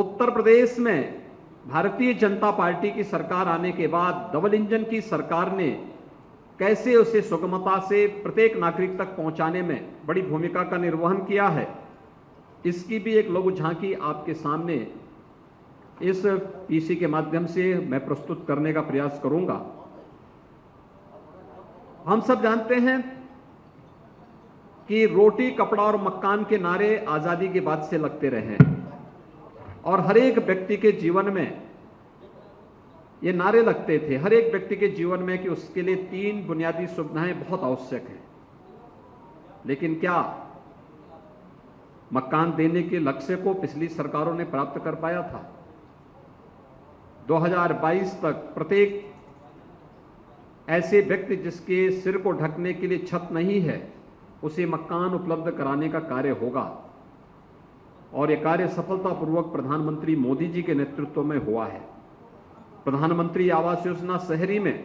उत्तर प्रदेश में भारतीय जनता पार्टी की सरकार आने के बाद डबल इंजन की सरकार ने कैसे उसे सुगमता से प्रत्येक नागरिक तक पहुंचाने में बड़ी भूमिका का निर्वहन किया है, इसकी भी एक लघु झांकी आपके सामने इस पीसी के माध्यम से मैं प्रस्तुत करने का प्रयास करूंगा। हम सब जानते हैं कि रोटी, कपड़ा और मकान के नारे आजादी के बाद से लगते रहे हैं और हर एक व्यक्ति के जीवन में ये नारे लगते थे, हर एक व्यक्ति के जीवन में, कि उसके लिए 3 बुनियादी सुविधाएं बहुत आवश्यक हैं। लेकिन क्या मकान देने के लक्ष्य को पिछली सरकारों ने प्राप्त कर पाया था? 2022 तक प्रत्येक ऐसे व्यक्ति जिसके सिर को ढकने के लिए छत नहीं है, उसे मकान उपलब्ध कराने का कार्य होगा और यह कार्य सफलतापूर्वक प्रधानमंत्री मोदी जी के नेतृत्व में हुआ है। प्रधानमंत्री आवास योजना शहरी में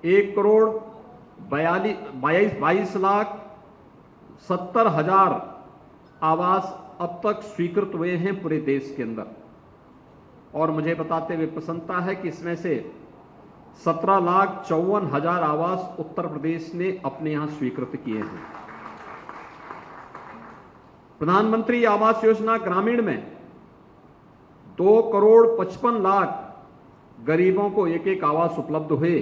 1,22,70,000 आवास अब तक स्वीकृत हुए हैं पूरे देश के अंदर। और मुझे बताते हुए प्रसन्नता है कि इसमें से 17,54,000 आवास उत्तर प्रदेश ने अपने यहां स्वीकृत किए हैं। प्रधानमंत्री आवास योजना ग्रामीण में 2,55,00,000 गरीबों को एक एक आवास उपलब्ध हुए।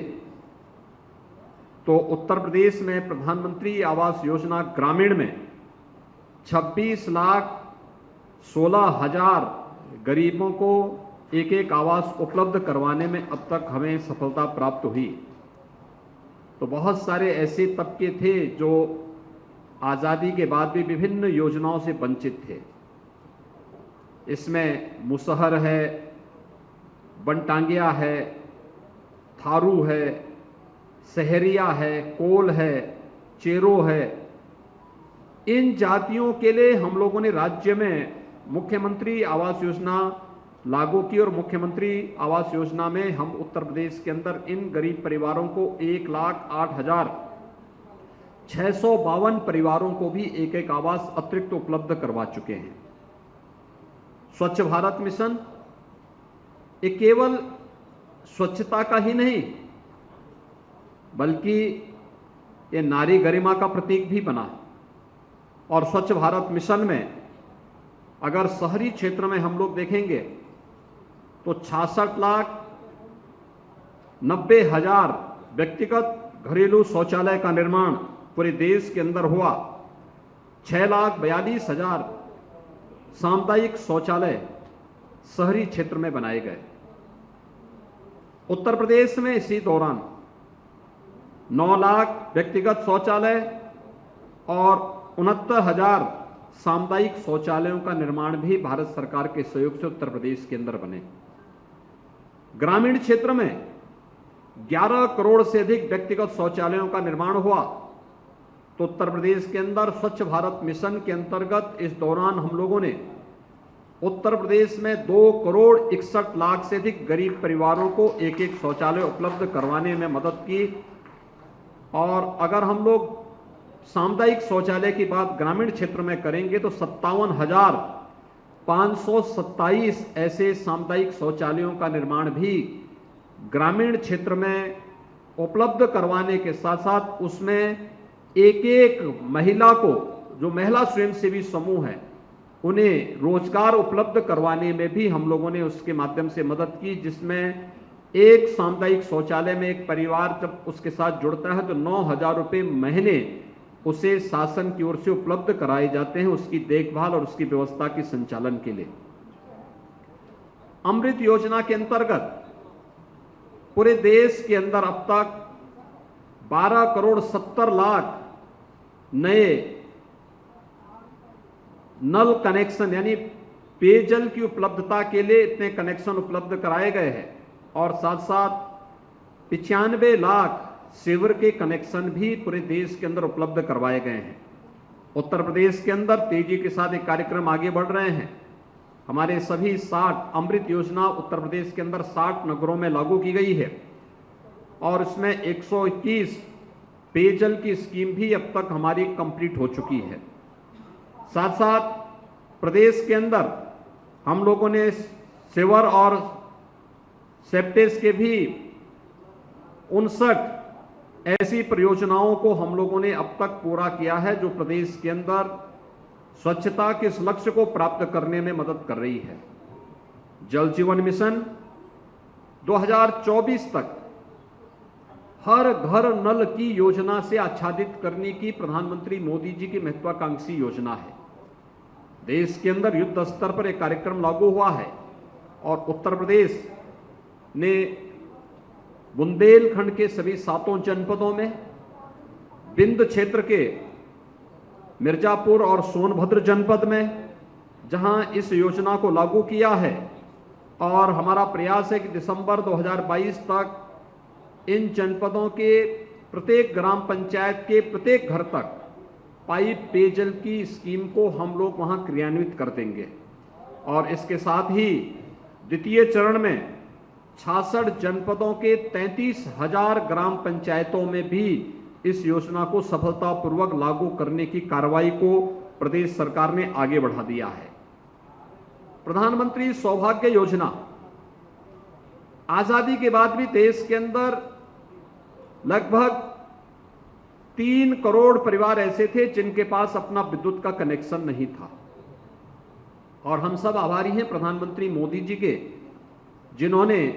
तो उत्तर प्रदेश में प्रधानमंत्री आवास योजना ग्रामीण में 26,16,000 गरीबों को एक एक आवास उपलब्ध करवाने में अब तक हमें सफलता प्राप्त हुई। तो बहुत सारे ऐसे तबके थे जो आजादी के बाद भी विभिन्न योजनाओं से वंचित थे। इसमें मुसहर है, बनटांगिया है, थारू है, सहरिया है, कोल है, चेरो है। इन जातियों के लिए हम लोगों ने राज्य में मुख्यमंत्री आवास योजना लागू की और मुख्यमंत्री आवास योजना में हम उत्तर प्रदेश के अंदर इन गरीब परिवारों को 1,08,652 परिवारों को भी एक एक आवास अतिरिक्त उपलब्ध करवा चुके हैं। स्वच्छ भारत मिशन ये केवल स्वच्छता का ही नहीं बल्कि ये नारी गरिमा का प्रतीक भी बना। और स्वच्छ भारत मिशन में अगर शहरी क्षेत्र में हम लोग देखेंगे तो 66,90,000 व्यक्तिगत घरेलू शौचालय का निर्माण पूरे देश के अंदर हुआ। 6,42,000 सामुदायिक शौचालय शहरी क्षेत्र में बनाए गए। उत्तर प्रदेश में इसी दौरान 9 लाख व्यक्तिगत शौचालय और 69,000 सामुदायिक शौचालयों का निर्माण भी भारत सरकार के सहयोग से उत्तर प्रदेश के अंदर बने। ग्रामीण क्षेत्र में 11 करोड़ से अधिक व्यक्तिगत शौचालयों का निर्माण हुआ। तो उत्तर प्रदेश के अंदर स्वच्छ भारत मिशन के अंतर्गत इस दौरान हम लोगों ने उत्तर प्रदेश में 2,61,00,000 से अधिक गरीब परिवारों को एक एक शौचालय उपलब्ध करवाने में मदद की। और अगर हम लोग सामुदायिक शौचालय की बात ग्रामीण क्षेत्र में करेंगे तो 57,527 ऐसे सामुदायिक शौचालयों का निर्माण भी ग्रामीण क्षेत्र में उपलब्ध करवाने के साथ साथ उसमें एक एक महिला को, जो महिला स्वयंसेवी समूह है, उन्हें रोजगार उपलब्ध करवाने में भी हम लोगों ने उसके माध्यम से मदद की। जिसमें एक सामुदायिक शौचालय में एक परिवार जब उसके साथ जुड़ता है तो 9,000 रुपये महीने उसे शासन की ओर से उपलब्ध कराए जाते हैं उसकी देखभाल और उसकी व्यवस्था के संचालन के लिए। अमृत योजना के अंतर्गत पूरे देश के अंदर अब तक 12,70,00,000 नए नल कनेक्शन यानी पेयजल की उपलब्धता के लिए इतने कनेक्शन उपलब्ध कराए गए हैं और साथ साथ 95 लाख सीवर के कनेक्शन भी पूरे देश के अंदर उपलब्ध करवाए गए हैं। उत्तर प्रदेश के अंदर तेजी के साथ एक कार्यक्रम आगे बढ़ रहे हैं। हमारे सभी 60 अमृत योजना उत्तर प्रदेश के अंदर 60 नगरों में लागू की गई है और इसमें 121 पेयजल की स्कीम भी अब तक हमारी कंप्लीट हो चुकी है। साथ साथ प्रदेश के अंदर हम लोगों ने सिवर और सेप्टेज के भी 59 ऐसी परियोजनाओं को हम लोगों ने अब तक पूरा किया है, जो प्रदेश के अंदर स्वच्छता के इस लक्ष्य को प्राप्त करने में मदद कर रही है। जल जीवन मिशन 2024 तक हर घर नल की योजना से आच्छादित करने की प्रधानमंत्री मोदी जी की महत्वाकांक्षी योजना है। देश के अंदर युद्ध स्तर पर एक कार्यक्रम लागू हुआ है और उत्तर प्रदेश ने बुंदेलखंड के सभी 7 जनपदों में, बिंद क्षेत्र के मिर्जापुर और सोनभद्र जनपद में, जहां इस योजना को लागू किया है, और हमारा प्रयास है कि दिसंबर 2022 तक इन जनपदों के प्रत्येक ग्राम पंचायत के प्रत्येक घर तक पाइप पेयजल की स्कीम को हम लोग वहां क्रियान्वित कर देंगे। और इसके साथ ही द्वितीय चरण में 66 जनपदों के 33,000 ग्राम पंचायतों में भी इस योजना को सफलतापूर्वक लागू करने की कार्रवाई को प्रदेश सरकार ने आगे बढ़ा दिया है। प्रधानमंत्री सौभाग्य योजना, आजादी के बाद भी देश के अंदर लगभग 3 करोड़ परिवार ऐसे थे जिनके पास अपना विद्युत का कनेक्शन नहीं था, और हम सब आभारी हैं प्रधानमंत्री मोदी जी के, जिन्होंने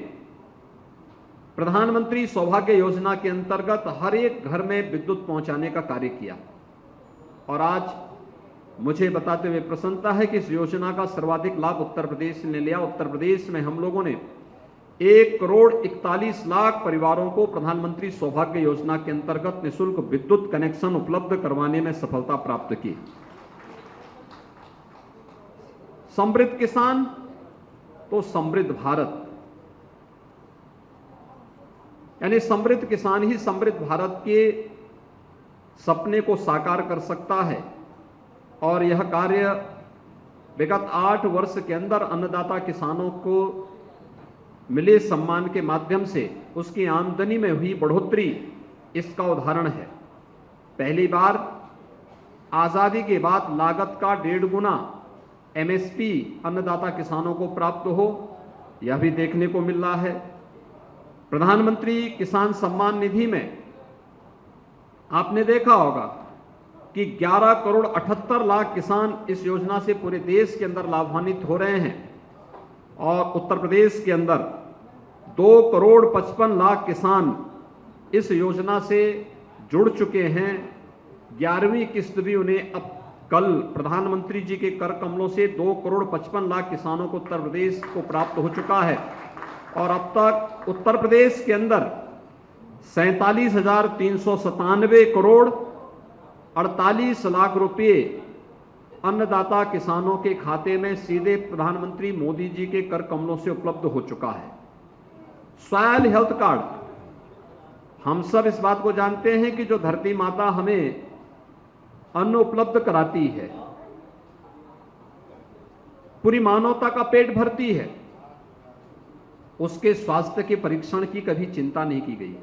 प्रधानमंत्री सौभाग्य योजना के अंतर्गत हर एक घर में विद्युत पहुंचाने का कार्य किया। और आज मुझे बताते हुए प्रसन्नता है कि इस योजना का सर्वाधिक लाभ उत्तर प्रदेश ने लिया। उत्तर प्रदेश में हम लोगों ने 1,41,00,000 परिवारों को प्रधानमंत्री सौभाग्य योजना के अंतर्गत निःशुल्क विद्युत कनेक्शन उपलब्ध करवाने में सफलता प्राप्त की। समृद्ध किसान तो समृद्ध भारत, यानी समृद्ध किसान ही समृद्ध भारत के सपने को साकार कर सकता है। और यह कार्य विगत 8 वर्ष के अंदर अन्नदाता किसानों को मिले सम्मान के माध्यम से उसकी आमदनी में हुई बढ़ोतरी इसका उदाहरण है। पहली बार आजादी के बाद लागत का 1.5 गुना एमएसपी अन्नदाता किसानों को प्राप्त हो, यह भी देखने को मिल रहा है। प्रधानमंत्री किसान सम्मान निधि में आपने देखा होगा कि 11 करोड़ 78 लाख किसान इस योजना से पूरे देश के अंदर लाभान्वित हो रहे हैं, और उत्तर प्रदेश के अंदर 2 करोड़ 55 लाख किसान इस योजना से जुड़ चुके हैं। 11वीं किस्त भी उन्हें अब कल प्रधानमंत्री जी के कर कमलों से 2 करोड़ 55 लाख किसानों को उत्तर प्रदेश को प्राप्त हो चुका है। और अब तक उत्तर प्रदेश के अंदर 47,397 करोड़ 48 लाख रुपए अन्नदाता किसानों के खाते में सीधे प्रधानमंत्री मोदी जी के कर कमलों से उपलब्ध हो चुका है। सॉयल हेल्थ कार्ड, हम सब इस बात को जानते हैं कि जो धरती माता हमें अन्न उपलब्ध कराती है, पूरी मानवता का पेट भरती है, उसके स्वास्थ्य के परीक्षण की कभी चिंता नहीं की गई।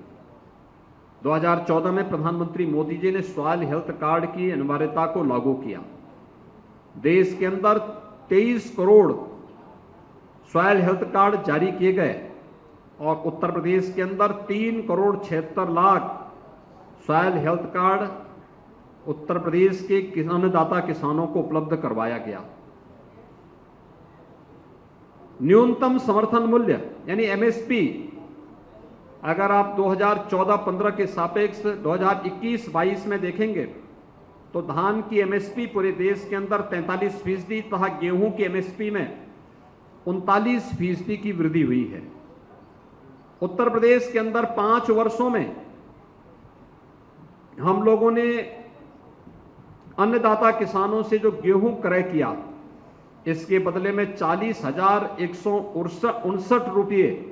2014 में प्रधानमंत्री मोदी जी ने सॉयल हेल्थ कार्ड की अनिवार्यता को लागू किया। देश के अंदर 23 करोड़ सॉयल हेल्थ कार्ड जारी किए गए, और उत्तर प्रदेश के अंदर 3 crore 76 lakh soil health card Uttar Pradesh के अन्नदाता किसानों को उपलब्ध करवाया गया। न्यूनतम समर्थन मूल्य यानी एमएसपी, अगर आप 2014-15 के सापेक्ष 2021-22 में देखेंगे तो धान की एमएसपी पूरे देश के अंदर 43% तथा गेहूं की एमएसपी में 39% की वृद्धि हुई है। उत्तर प्रदेश के अंदर 5 वर्षों में हम लोगों ने अन्नदाता किसानों से जो गेहूं क्रय किया, इसके बदले में 40,159 रुपये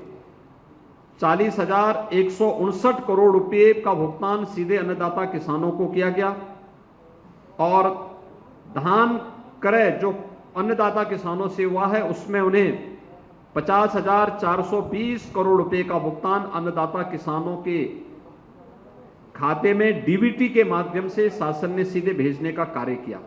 40,159 करोड़ रुपए का भुगतान सीधे अन्नदाता किसानों को किया गया। और धान क्रय जो अन्नदाता किसानों से हुआ है, उसमें उन्हें 50,420 करोड़ रुपए का भुगतान अन्नदाता किसानों के खाते में डीबीटी के माध्यम से शासन ने सीधे भेजने का कार्य किया।